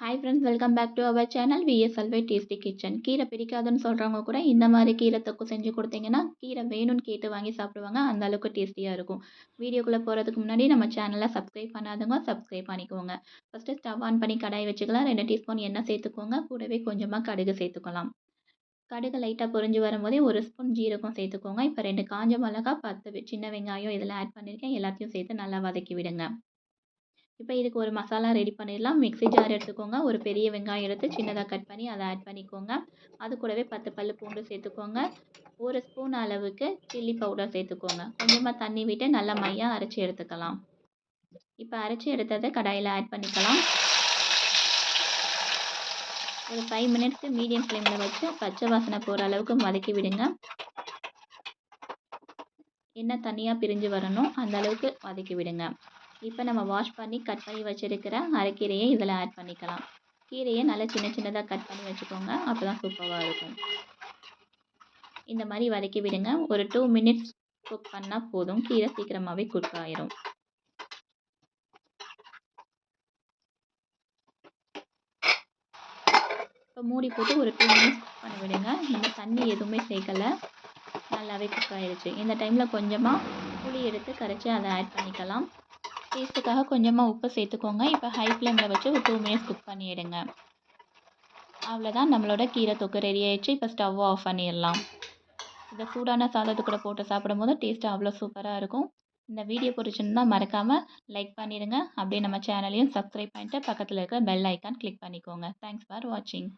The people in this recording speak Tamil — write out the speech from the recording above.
Hi friends, welcome back to our channel விஎஸ்எல்வை டேஸ்டி கிச்சன். கீரை பிடிக்காதுன்னு சொல்கிறவங்க கூட இந்த மாதிரி கீரை தொக்கு செஞ்சு கொடுத்தீங்கன்னா கீரை வேணும்னு கேட்டு வாங்கி சாப்பிடுவாங்க. அந்த அளவுக்கு டேஸ்டியாக இருக்கும். வீடியோக்குள்ளே போகிறதுக்கு முன்னாடி நம்ம சேனலை சப்ஸ்கிரைப் பண்ணாதவங்க சப்ஸ்கிரைப் பண்ணிக்கோங்க. ஃபஸ்ட்டு ஸ்டவ் ஆன் பண்ணி கடாய் வச்சுக்கலாம். 2 டீஸ்பூன் எண்ணெய் சேர்த்துக்கோங்க. கூடவே கொஞ்சமாக கடுகு சேர்த்துக்கலாம். கடுகு லைட்டாக பொரிஞ்சு வரும்போதே 1 ஸ்பூன் ஜீரகம் சேர்த்துக்கோங்க. இப்போ 2 காஞ்ச மிளகா, 10 சின்ன வெங்காயம் இதில் ஆட் பண்ணியிருக்கேன். எல்லாத்தையும் சேர்த்து நல்லா வதக்கி விடுங்க. இப்போ இதுக்கு ஒரு மசாலா ரெடி பண்ணிடலாம். மிக்ஸி ஜார் எடுத்துக்கோங்க. ஒரு பெரிய வெங்காயம் எடுத்து சின்னதாக கட் பண்ணி அதை ஆட் பண்ணிக்கோங்க. அது கூடவே 10 பல்லு பூண்டு சேர்த்துக்கோங்க. 1 ஸ்பூன் அளவுக்கு சில்லி பவுடர் சேர்த்துக்கோங்க. கொஞ்சமாக தண்ணி விட்டு நல்லா மையாக அரைச்சி எடுத்துக்கலாம். இப்போ அரைச்சி எடுத்ததை கடாயில் ஆட் பண்ணிக்கலாம். ஒரு 5 மினிட்ஸ்க்கு மீடியம் ஃப்ளேமில் வச்சு பச்சை வாசனை போகிற அளவுக்கு வதக்கி விடுங்க. எண்ணெய் தனியாக பிரிஞ்சு வரணும், அந்த அளவுக்கு வதக்கி விடுங்க. இப்போ நம்ம வாஷ் பண்ணி கட் பண்ணி வச்சுருக்கிற அரைக்கீரையை இதில் ஆட் பண்ணிக்கலாம். கீரையை நல்லா சின்ன சின்னதாக கட் பண்ணி வச்சுக்கோங்க. அப்போ தான் சூப்பராக இருக்கும். இந்த மாதிரி வதக்கி விடுங்க. ஒரு 2 மினிட்ஸ் குக் பண்ணால் போதும். கீரை சீக்கிரமாகவே குக் ஆயிரும். இப்போ மூடி போட்டு ஒரு 2 மினிட்ஸ் குக் பண்ணி விடுங்க. நம்ம தண்ணி எதுவுமே சேர்க்கலை, நல்லாவே குக் ஆகிடுச்சு. இந்த டைமில் கொஞ்சமாக புளி எடுத்து கரைச்சி அதை ஆட் பண்ணிக்கலாம். டேஸ்ட்டுக்காக கொஞ்சமாக உப்பு சேர்த்துக்கோங்க. இப்போ ஹை ஃப்ளேமில் வச்சு ஒரு 2 மினிட்ஸ் குக் பண்ணிவிடுங்க. அவ்வளோதான், நம்மளோட கீரை தொக்கு ரெடி ஆகிடுச்சு. இப்போ ஸ்டவ் ஆஃப் பண்ணிடலாம். இதை சூடான சாதத்து கூட போட்டு சாப்பிடும்போது டேஸ்ட்டு அவ்வளோ சூப்பராக இருக்கும். இந்த வீடியோ பிடிச்சிருந்தா மறக்காமல் லைக் பண்ணிடுங்க. அப்படியே நம்ம சேனலையும் சப்ஸ்கிரைப் பண்ணிட்டு பக்கத்தில் இருக்க பெல் ஐக்கான் கிளிக் பண்ணிக்கோங்க. தேங்க்ஸ் ஃபார் வாட்சிங்.